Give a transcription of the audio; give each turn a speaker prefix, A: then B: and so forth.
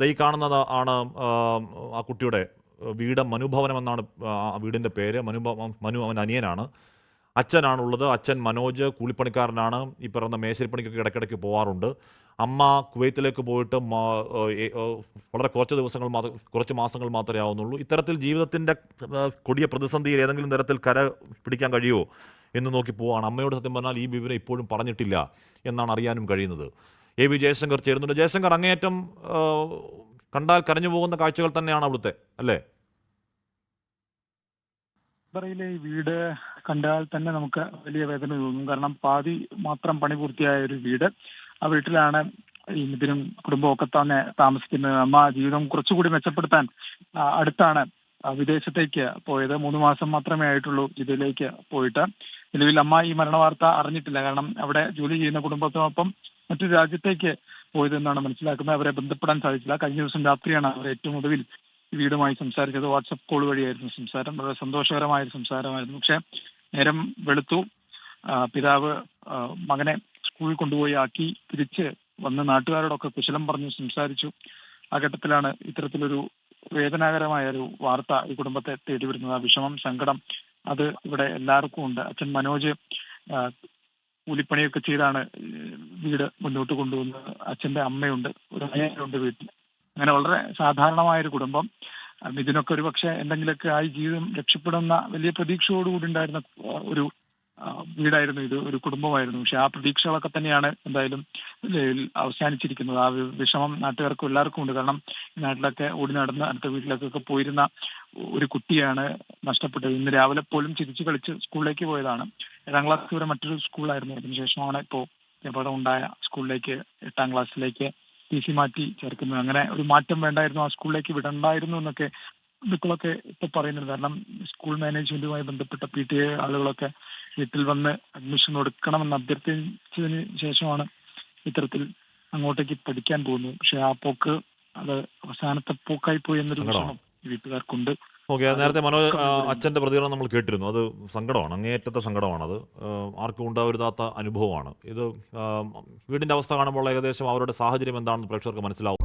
A: ഈ കാണുന്നത് ആണ് ആ കുട്ടിയുടെ വീട്. മനുഭവനം എന്നാണ് വീടിൻ്റെ പേര്. മനു അവൻ അനിയനാണ്. അച്ഛനാണുള്ളത്. അച്ഛൻ മനോജ് കൂലിപ്പണിക്കാരനാണ്. ഈ പറയുന്ന മേശരിപ്പണിക്കൊക്കെ ഇടയ്ക്കിടയ്ക്ക് പോകാറുണ്ട്. അമ്മ കുവൈത്തിലേക്ക് പോയിട്ട് വളരെ കുറച്ച് മാസങ്ങൾ മാത്രമേ ആവുന്നുള്ളൂ. ഇത്തരത്തിൽ ജീവിതത്തിൻ്റെ കൊടിയ പ്രതിസന്ധിയിൽ ഏതെങ്കിലും തരത്തിൽ കര പിടിക്കാൻ കഴിയുമോ എന്ന് നോക്കി പോവാണ്. അമ്മയോട് സത്യം പറഞ്ഞാൽ ഈ വിവരം ഇപ്പോഴും പറഞ്ഞിട്ടില്ല എന്നാണ് അറിയാനും കഴിയുന്നത്. എ വി ജയശങ്കർ ചേരുന്നുണ്ട്. ജയശങ്കർ, അങ്ങേയറ്റം കണ്ടാൽ കരഞ്ഞു പോകുന്ന കാഴ്ചകൾ തന്നെയാണ് അവിടുത്തെ, അല്ലേ?
B: യിലെ ഈ വീട് കണ്ടാൽ തന്നെ നമുക്ക് വലിയ വേദന തോന്നും. കാരണം പാതി മാത്രം പണി പൂർത്തിയായ ഒരു വീട്. ആ വീട്ടിലാണ് ഈ ഇതിനും കുടുംബമൊക്കെ തന്നെ താമസിക്കുന്നത്. അമ്മ ജീവിതം കുറച്ചുകൂടി മെച്ചപ്പെടുത്താൻ അടുത്താണ് വിദേശത്തേക്ക് പോയത്. 3 മാസം മാത്രമേ ആയിട്ടുള്ളൂ ജിദ്ദയിലേക്ക് പോയിട്ട്. നിലവിൽ അമ്മ ഈ മരണ വാർത്ത അറിഞ്ഞിട്ടില്ല. കാരണം അവിടെ ജോലി ചെയ്യുന്ന കുടുംബത്തോടൊപ്പം മറ്റൊരു രാജ്യത്തേക്ക് പോയതെന്നാണ് മനസ്സിലാക്കുന്നത്. അവരെ ബന്ധപ്പെടാൻ സാധിച്ചില്ല. കഴിഞ്ഞ ദിവസം രാത്രിയാണ് അവർ ഏറ്റവും ഒടുവിൽ വീടുമായി സംസാരിച്ചത്. വാട്സപ്പ് കോൾ വഴിയായിരുന്നു സംസാരം. വളരെ സന്തോഷകരമായ ഒരു സംസാരമായിരുന്നു. പക്ഷെ നേരം വെളുത്തു. പിതാവ് മകനെ സ്കൂളിൽ കൊണ്ടുപോയി ആക്കി തിരിച്ച് വന്ന് നാട്ടുകാരോടൊക്കെ കുശലം പറഞ്ഞു സംസാരിച്ചു. ആ ഘട്ടത്തിലാണ് ഇത്തരത്തിലൊരു വേദനാകരമായ ഒരു വാർത്ത ഈ കുടുംബത്തെ തേടി വരുന്നത്. ആ വിഷമം, സങ്കടം അത് ഇവിടെ എല്ലാവർക്കും ഉണ്ട്. അച്ഛൻ മനോജ് കൂലിപ്പണിയൊക്കെ ചെയ്താണ് വീട് മുന്നോട്ട് കൊണ്ടുപോകുന്നത്. അച്ഛന്റെ അമ്മയുണ്ട്, ഒരു അനിയനുണ്ട് വീട്ടിൽ. അങ്ങനെ വളരെ സാധാരണമായൊരു കുടുംബം. ഇതിനൊക്കെ ഒരു പക്ഷെ എന്തെങ്കിലുമൊക്കെ ആയി ജീവിതം രക്ഷപ്പെടുന്ന വലിയ പ്രതീക്ഷയോടുകൂടി ഉണ്ടായിരുന്ന ഒരു വീടായിരുന്നു ഇത്, ഒരു കുടുംബമായിരുന്നു. പക്ഷെ ആ പ്രതീക്ഷകളൊക്കെ തന്നെയാണ് എന്തായാലും അവസാനിച്ചിരിക്കുന്നത്. ആ വിഷമം നാട്ടുകാർക്കും എല്ലാവർക്കും ഉണ്ട്. കാരണം നാട്ടിലൊക്കെ ഓടി നടന്ന് അടുത്ത വീട്ടിലേക്കൊക്കെ പോയിരുന്ന ഒരു കുട്ടിയാണ് നഷ്ടപ്പെട്ടത്. ഇന്ന് രാവിലെ പോലും ചിരിച്ചു കളിച്ച് സ്കൂളിലേക്ക് പോയതാണ്. 7ാം ക്ലാസ് വരെ മറ്റൊരു സ്കൂളായിരുന്നു. അതിനുശേഷമാണ് ഇപ്പോൾ അപകടം ഉണ്ടായ സ്കൂളിലേക്ക് 8ാം ക്ലാസ്സിലേക്ക് PC മാറ്റി ചേർക്കുന്നത്. അങ്ങനെ ഒരു മാറ്റം വേണ്ടായിരുന്നു, ആ സ്കൂളിലേക്ക് വിടണ്ടായിരുന്നു എന്നൊക്കെ ബന്ധുക്കളൊക്കെ ഇപ്പൊ പറയുന്നത്. കാരണം സ്കൂൾ മാനേജ്മെന്റുമായി ബന്ധപ്പെട്ട PTA ആളുകളൊക്കെ വീട്ടിൽ വന്ന് അഡ്മിഷൻ കൊടുക്കണമെന്ന് അഭ്യർത്ഥിച്ചതിന് ശേഷമാണ് ഇത്തരത്തിൽ അങ്ങോട്ടേക്ക് പഠിക്കാൻ പോകുന്നത്. പക്ഷെ ആ പോക്ക് അത് അവസാനത്തെ പോക്കായി പോയി എന്നൊരു വിഷമം വീട്ടുകാർക്കുണ്ട്.
A: ഓക്കെ, നേരത്തെ മനോജ് അച്ഛൻ്റെ പ്രതികരണം നമ്മൾ കേട്ടിരുന്നു. അത് സങ്കടമാണ്, അങ്ങേയറ്റത്തെ സങ്കടമാണത്. ആർക്കും ഉണ്ടാവരുതാത്ത അനുഭവമാണ് ഇത്. വീടിൻ്റെ അവസ്ഥ കാണുമ്പോൾ ഏകദേശം അവരുടെ സാഹചര്യം എന്താണെന്ന് പ്രേക്ഷകർക്ക് മനസ്സിലാവും.